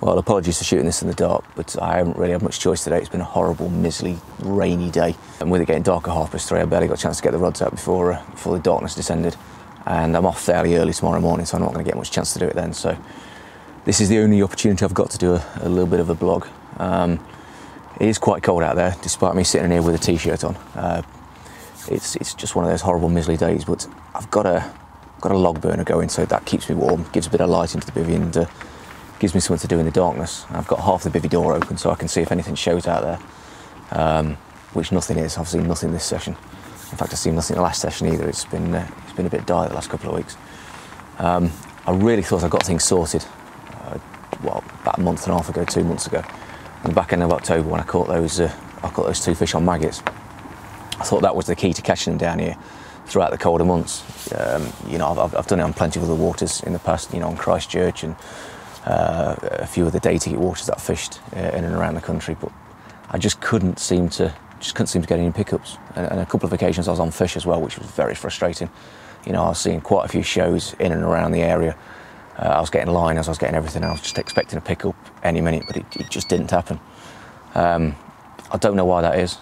Well, apologies for shooting this in the dark, but I haven't really had much choice today. It's been a horrible, miserly, rainy day. And with it getting dark at 3:30, I barely got a chance to get the rods out before the darkness descended. And I'm off fairly early tomorrow morning, so I'm not going to get much chance to do it then. So this is the only opportunity I've got to do a little bit of a blog. It is quite cold out there, despite me sitting in here with a t-shirt on. It's just one of those horrible, miserly days, but I've got a log burner going, so that keeps me warm, gives a bit of light into the bivvy, and gives me something to do in the darkness. I've got half the bivvy door open so I can see if anything shows out there, which nothing is. I've seen nothing this session. In fact, I've seen nothing the last session either. It's been a bit dire the last couple of weeks. I really thought I got things sorted, about a month and a half ago, 2 months ago. On the back end of October, when I caught those 2 fish on maggots, I thought that was the key to catching them down here throughout the colder months. I've done it on plenty of other waters in the past, on Christchurch and a few of the day ticket waters that I fished in and around the country, but I just couldn't seem to get any pickups. And a couple of occasions I was on fish as well, which was very frustrating. I was seeing quite a few shows in and around the area. I was getting liners, I was getting everything. I was just expecting a pickup any minute, but it just didn't happen. I don't know why that is.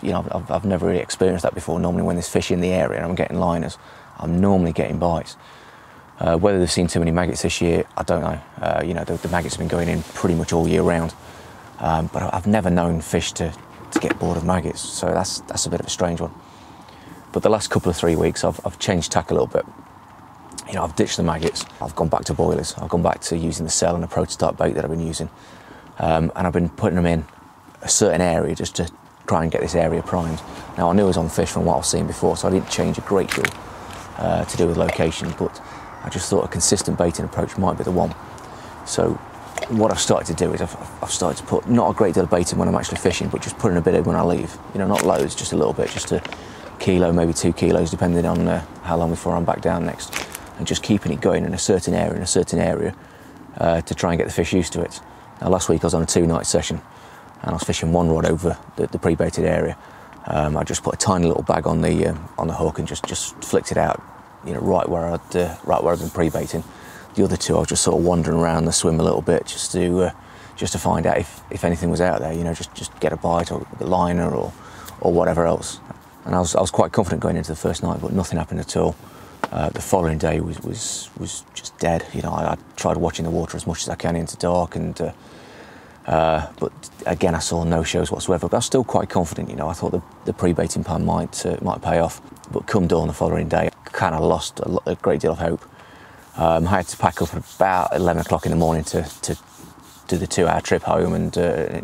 I've never really experienced that before. Normally when there's fish in the area and I'm getting liners, I'm normally getting bites. Whether they've seen too many maggots this year, I don't know. The maggots have been going in pretty much all year round. But I've never known fish to get bored of maggots, so that's a bit of a strange one. But the last couple of 3 weeks, I've changed tack a little bit. I've ditched the maggots. I've gone back to boilers. I've gone back to using the cell and a prototype bait that I've been using. And I've been putting them in a certain area just to try and get this area primed. Now, I knew I was on fish from what I've seen before, so I didn't change a great deal to do with location, but I just thought a consistent baiting approach might be the one. So what I've started to do is I've started to put not a great deal of bait in when I'm actually fishing, but just putting a bit in when I leave. Not loads, just a little bit, just a kilo, maybe 2 kilos, depending on how long before I'm back down next. And just keeping it going in a certain area, to try and get the fish used to it. Now, last week I was on a 2-night session, and I was fishing one rod over the pre-baited area. I just put a tiny little bag on the hook and just flicked it out, right where I'd been pre-baiting. The other 2, I was just sort of wandering around the swim a little bit, just to find out if anything was out there. Just get a bite or a liner or whatever else. And I was quite confident going into the first night, but nothing happened at all. The following day was just dead. I tried watching the water as much as I can into dark, but again I saw no shows whatsoever. But I was still quite confident. I thought the pre-baiting plan might pay off. But come dawn the following day, I kind of lost a great deal of hope. I had to pack up at about 11 o'clock in the morning to do the 2-hour trip home and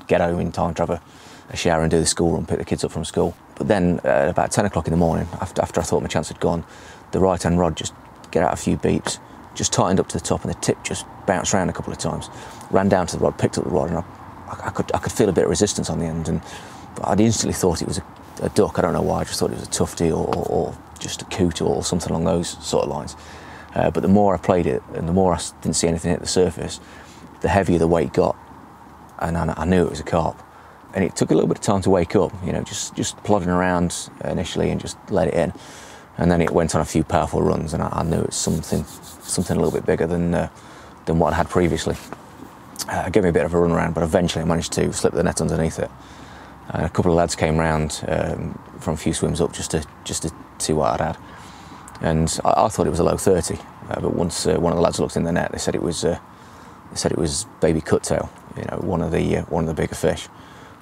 get home in time to have a shower and do the school run, pick the kids up from school. But then at about 10 o'clock in the morning, after I thought my chance had gone, the right-hand rod just get out a few beeps, just tightened up to the top, and the tip just bounced around a couple of times. Ran down to the rod, picked up the rod, and I could feel a bit of resistance on the end. But I'd instantly thought it was a duck. I don't know why. I just thought it was a tufty or just a coot or something along those sort of lines. But the more I played it, and the more I didn't see anything at the surface, the heavier the weight got, and I knew it was a carp. And it took a little bit of time to wake up. Just plodding around initially and just let it in. And then it went on a few powerful runs, and I knew it was something a little bit bigger than what I had previously. It gave me a bit of a run around, but eventually I managed to slip the net underneath it. A couple of lads came round from a few swims up just to see what I'd had, and I thought it was a low 30. But once one of the lads looked in the net, they said it was baby cuttail, one of the bigger fish.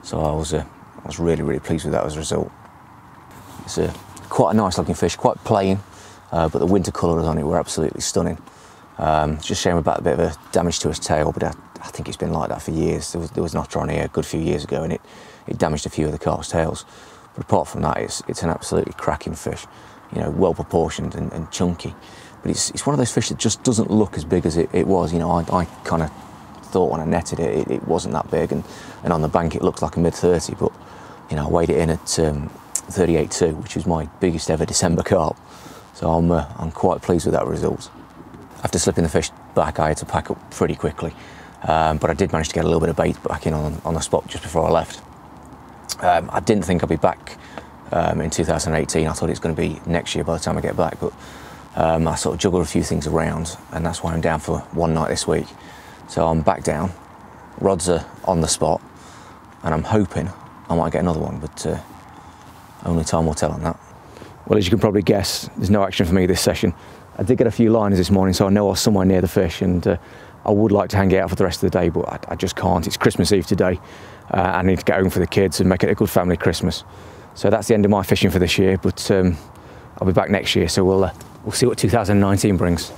So I was really pleased with that as a result. It's quite a nice looking fish, quite plain, but the winter colours on it were absolutely stunning. It's just a shame about a bit of a damage to his tail, but I think it's been like that for years. There was an otter on here a good few years ago, and it damaged a few of the carp's tails. But apart from that, it's an absolutely cracking fish, well proportioned and chunky. But it's one of those fish that just doesn't look as big as it was. I kind of thought when I netted it wasn't that big, and on the bank it looked like a mid-30, but I weighed it in at 38.2, which was my biggest ever December carp. So I'm quite pleased with that result. After slipping the fish back, I had to pack up pretty quickly, but I did manage to get a little bit of bait back in on the spot just before I left. I didn't think I'd be back in 2018. I thought it was going to be next year by the time I get back, but I sort of juggled a few things around, and that's why I'm down for one night this week. So I'm back down, rods are on the spot, and I'm hoping I might get another one, but only time will tell on that. Well, as you can probably guess, there's no action for me this session. I did get a few liners this morning, so I know I was somewhere near the fish, and I would like to hang it out for the rest of the day, but I just can't. It's Christmas Eve today. I need to get home for the kids and make it a good family Christmas. So that's the end of my fishing for this year, but I'll be back next year, so we'll see what 2019 brings.